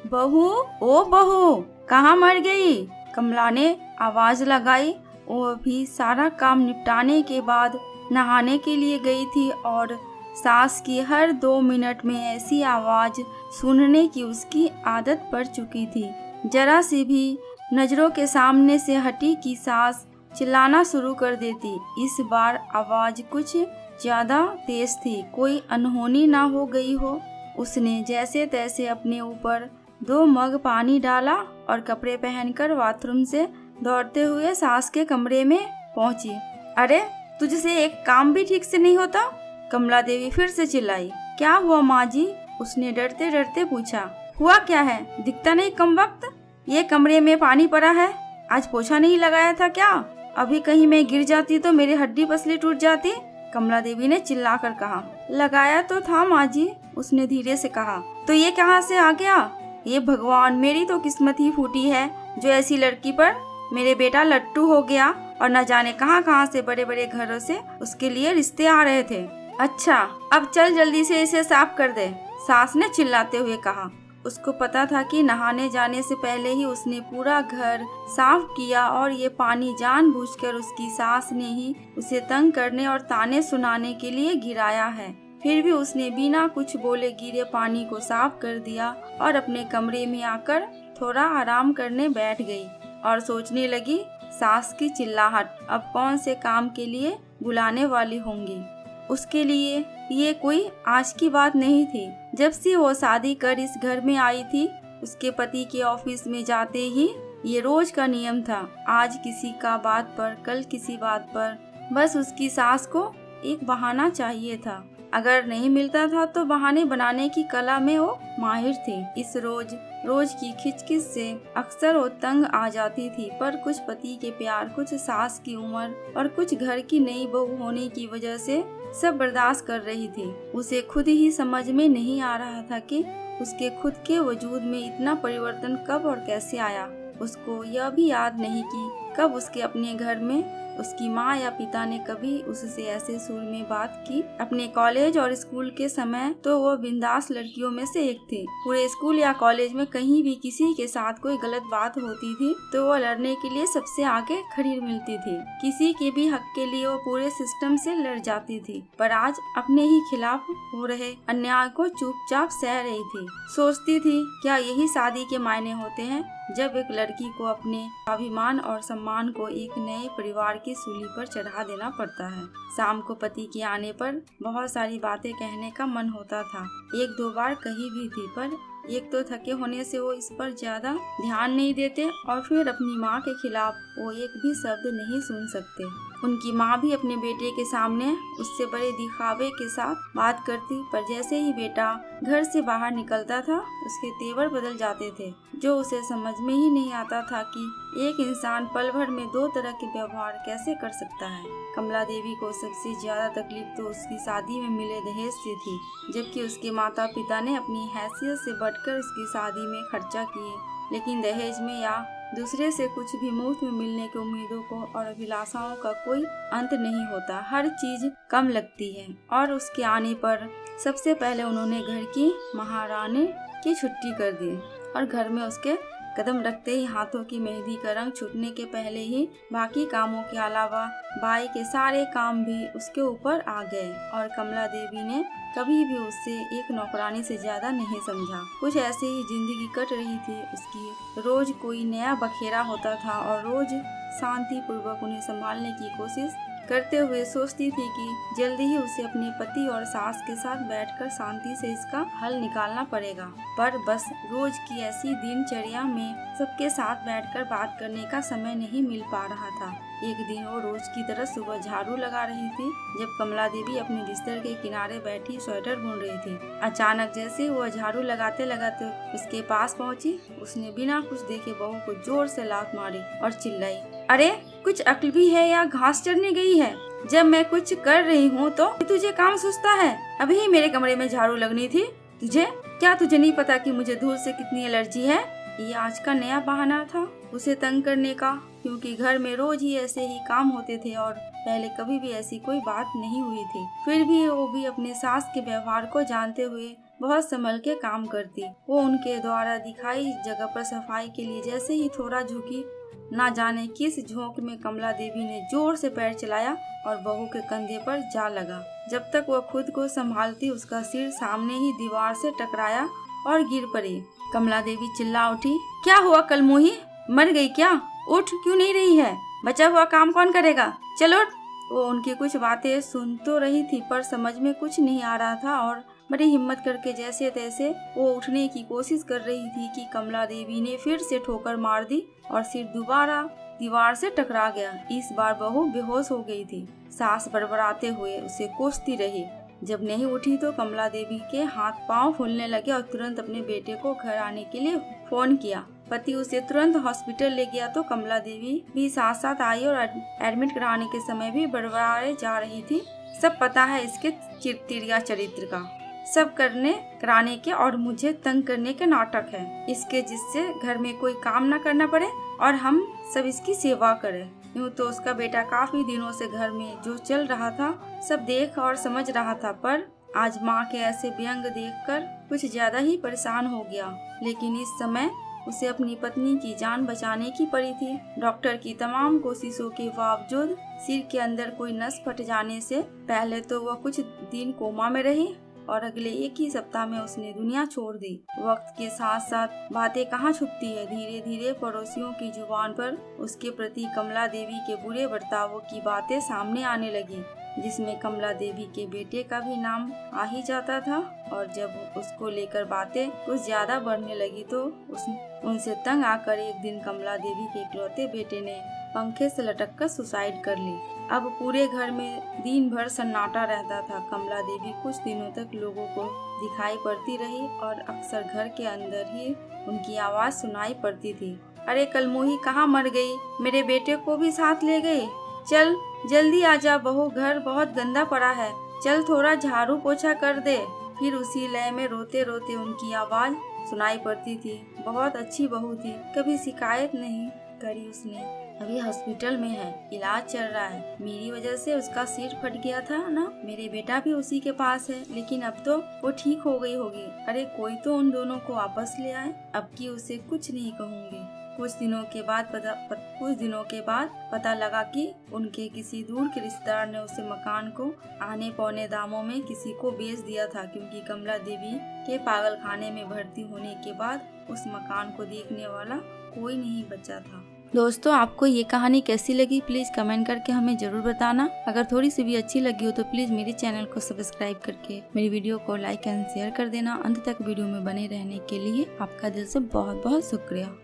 बहू, ओ बहू, कहाँ मर गई? कमला ने आवाज लगाई। वो भी सारा काम निपटाने के बाद नहाने के लिए गई थी और सास की हर 2 मिनट में ऐसी आवाज सुनने की उसकी आदत पड़ चुकी थी। जरा सी भी नजरों के सामने से हटी कि सास चिल्लाना शुरू कर देती। इस बार आवाज कुछ ज्यादा तेज थी, कोई अनहोनी ना हो गई हो। उसने जैसे तैसे अपने ऊपर 2 मग पानी डाला और कपड़े पहनकर बाथरूम से दौड़ते हुए सास के कमरे में पहुंची। अरे, तुझसे एक काम भी ठीक से नहीं होता? कमला देवी फिर से चिल्लाई। क्या हुआ माँ जी? उसने डरते डरते पूछा। हुआ क्या है, दिखता नहीं कम वक्त? ये कमरे में पानी पड़ा है, आज पोछा नहीं लगाया था क्या? अभी कहीं मैं गिर जाती तो मेरी हड्डी पसली टूट जाती। कमला देवी ने चिल्लाकर कहा। लगाया तो था माँ जी, उसने धीरे से कहा। तो ये कहाँ से आ गया? ये भगवान, मेरी तो किस्मत ही फूटी है जो ऐसी लड़की पर मेरे बेटा लट्टू हो गया और न जाने कहाँ कहाँ से बड़े बड़े घरों से उसके लिए रिश्ते आ रहे थे। अच्छा, अब चल जल्दी से इसे साफ कर दे, सास ने चिल्लाते हुए कहा। उसको पता था कि नहाने जाने से पहले ही उसने पूरा घर साफ किया और ये पानी जानबूझकर उसकी सास ने ही उसे तंग करने और ताने सुनाने के लिए गिराया है। फिर भी उसने बिना कुछ बोले गिरे पानी को साफ कर दिया और अपने कमरे में आकर थोड़ा आराम करने बैठ गई और सोचने लगी, सास की चिल्लाहट अब कौन से काम के लिए बुलाने वाली होंगी। उसके लिए ये कोई आज की बात नहीं थी। जब से वो शादी कर इस घर में आई थी, उसके पति के ऑफिस में जाते ही ये रोज का नियम था। आज किसी का बात पर, कल किसी बात पर, बस उसकी सास को एक बहाना चाहिए था। अगर नहीं मिलता था तो बहाने बनाने की कला में वो माहिर थी। इस रोज रोज की खिचखिच से अक्सर वो तंग आ जाती थी, पर कुछ पति के प्यार, कुछ सास की उम्र और कुछ घर की नई बहू होने की वजह से सब बर्दाश्त कर रही थी। उसे खुद ही समझ में नहीं आ रहा था कि उसके खुद के वजूद में इतना परिवर्तन कब और कैसे आया। उसको यह भी याद नहीं कि कब उसके अपने घर में उसकी माँ या पिता ने कभी उससे ऐसे सुर में बात की। अपने कॉलेज और स्कूल के समय तो वो बिंदास लड़कियों में से एक थी। पूरे स्कूल या कॉलेज में कहीं भी किसी के साथ कोई गलत बात होती थी तो वो लड़ने के लिए सबसे आगे खड़ी मिलती थी। किसी के भी हक के लिए वो पूरे सिस्टम से लड़ जाती थी, पर आज अपने ही खिलाफ हो रहे अन्याय को चुपचाप सह रही थी। सोचती थी, क्या यही शादी के मायने होते हैं, जब एक लड़की को अपने अभिमान और सम्मान को एक नए परिवार की सूली पर चढ़ा देना पड़ता है। शाम को पति के आने पर बहुत सारी बातें कहने का मन होता था। 1-2 बार कही भी थी, पर एक तो थके होने से वो इस पर ज्यादा ध्यान नहीं देते और फिर अपनी माँ के खिलाफ वो एक भी शब्द नहीं सुन सकते। उनकी माँ भी अपने बेटे के सामने उससे बड़े दिखावे के साथ बात करती, पर जैसे ही बेटा घर से बाहर निकलता था उसके तेवर बदल जाते थे, जो उसे समझ में ही नहीं आता था कि एक इंसान पल भर में 2 तरह के व्यवहार कैसे कर सकता है। कमला देवी को सबसे ज्यादा तकलीफ तो उसकी शादी में मिले दहेज से थी, जबकि उसके माता पिता ने अपनी हैसियत से बढ़कर उसकी शादी में खर्चा किए, लेकिन दहेज में या दूसरे से कुछ भी मुफ्त में मिलने की उम्मीदों को और अभिलाषाओं का कोई अंत नहीं होता। हर चीज कम लगती है और उसके आने पर सबसे पहले उन्होंने घर की महारानी की छुट्टी कर दी और घर में उसके कदम रखते ही हाथों की मेहंदी का रंग छूटने के पहले ही बाकी कामों के अलावा बाई के सारे काम भी उसके ऊपर आ गए और कमला देवी ने कभी भी उससे एक नौकरानी से ज्यादा नहीं समझा। कुछ ऐसे ही जिंदगी कट रही थी उसकी। रोज कोई नया बखेरा होता था और रोज शांति पूर्वक उन्हें संभालने की कोशिश करते हुए सोचती थी कि जल्दी ही उसे अपने पति और सास के साथ बैठकर शांति से इसका हल निकालना पड़ेगा। पर बस रोज की ऐसी दिनचर्या में सबके साथ बैठकर बात करने का समय नहीं मिल पा रहा था। एक दिन वो रोज की तरह सुबह झाड़ू लगा रही थी, जब कमला देवी अपने बिस्तर के किनारे बैठी स्वेटर बुन रही थी। अचानक जैसे वो झाड़ू लगाते लगाते उसके पास पहुंची, उसने बिना कुछ देखे बहू को जोर से लात मारी और चिल्लाई, अरे कुछ अक्ल भी है या घास चरने गई है? जब मैं कुछ कर रही हूँ तो तुझे काम सुझता है। अभी ही मेरे कमरे में झाड़ू लगनी थी। तुझे नहीं पता कि मुझे धूल से कितनी एलर्जी है? ये आज का नया बहाना था उसे तंग करने का, क्योंकि घर में रोज ही ऐसे ही काम होते थे और पहले कभी भी ऐसी कोई बात नहीं हुई थी। फिर भी वो भी अपने सास के व्यवहार को जानते हुए बहुत संभल के काम करती। वो उनके द्वारा दिखाई जगह पर सफाई के लिए जैसे ही थोड़ा झुकी, ना जाने किस झोंक में कमला देवी ने जोर से पैर चलाया और बहू के कंधे पर जा लगा। जब तक वह खुद को संभालती, उसका सिर सामने ही दीवार से टकराया और गिर पड़ी। कमला देवी चिल्ला उठी, क्या हुआ कलमोही, मर गई क्या? उठ क्यों नहीं रही है? बचा हुआ काम कौन करेगा? चलो उठ। वो उनकी कुछ बातें सुन तो रही थी पर समझ में कुछ नहीं आ रहा था और बड़ी हिम्मत करके जैसे तैसे वो उठने की कोशिश कर रही थी कि कमला देवी ने फिर से ठोकर मार दी और सिर दोबारा दीवार से टकरा गया। इस बार बहू बेहोश हो गई थी। सास बड़बड़ाते हुए उसे कोसती रही। जब नहीं उठी तो कमला देवी के हाथ पांव फूलने लगे और तुरंत अपने बेटे को घर आने के लिए फोन किया। पति उसे तुरंत हॉस्पिटल ले गया तो कमला देवी भी साथ साथ आई और एडमिट कराने के समय भी बड़बड़ाए जा रही थी। सब पता है इसके चिड़चिड़िया चरित्र का, सब करने कराने के और मुझे तंग करने के नाटक है इसके, जिससे घर में कोई काम न करना पड़े और हम सब इसकी सेवा करें। यूँ तो उसका बेटा काफी दिनों से घर में जो चल रहा था सब देख और समझ रहा था, पर आज माँ के ऐसे व्यंग देखकर कुछ ज्यादा ही परेशान हो गया। लेकिन इस समय उसे अपनी पत्नी की जान बचाने की पड़ी थी। डॉक्टर की तमाम कोशिशों के बावजूद सिर के अंदर कोई नस फट जाने से पहले तो वह कुछ दिन कोमा में रही और अगले एक ही सप्ताह में उसने दुनिया छोड़ दी। वक्त के साथ साथ बातें कहाँ छुपती है। धीरे धीरे पड़ोसियों की जुबान पर उसके प्रति कमला देवी के बुरे बर्तावों की बातें सामने आने लगी, जिसमें कमला देवी के बेटे का भी नाम आ ही जाता था। और जब उसको लेकर बातें कुछ ज्यादा बढ़ने लगी तो उनसे तंग आकर एक दिन कमला देवी के इकलौते बेटे ने पंखे से लटककर सुसाइड कर ली। अब पूरे घर में दिन भर सन्नाटा रहता था। कमला देवी कुछ दिनों तक लोगों को दिखाई पड़ती रही और अक्सर घर के अंदर ही उनकी आवाज सुनाई पड़ती थी। अरे कलमोही कहाँ मर गई? मेरे बेटे को भी साथ ले गई। चल जल्दी आजा बहू, घर बहुत गंदा पड़ा है। चल थोड़ा झाड़ू पोछा कर दे। फिर उसी लय में रोते रोते उनकी आवाज सुनाई पड़ती थी। बहुत अच्छी बहू थी, कभी शिकायत नहीं करी उसने। अभी हॉस्पिटल में है, इलाज चल रहा है। मेरी वजह से उसका सिर फट गया था ना, मेरे बेटा भी उसी के पास है, लेकिन अब तो वो ठीक हो गई होगी। अरे कोई तो उन दोनों को वापस ले आए। अब की उसे कुछ नहीं कहूँगी। कुछ दिनों के बाद पता लगा कि उनके किसी दूर के रिश्तेदार ने उसे मकान को आने पौने दामों में किसी को बेच दिया था, क्योंकि कमला देवी के पागल खाने में भर्ती होने के बाद उस मकान को देखने वाला कोई नहीं बचा था। दोस्तों, आपको ये कहानी कैसी लगी प्लीज़ कमेंट करके हमें ज़रूर बताना। अगर थोड़ी सी भी अच्छी लगी हो तो प्लीज़ मेरे चैनल को सब्सक्राइब करके मेरी वीडियो को लाइक एंड शेयर कर देना। अंत तक वीडियो में बने रहने के लिए आपका दिल से बहुत बहुत शुक्रिया।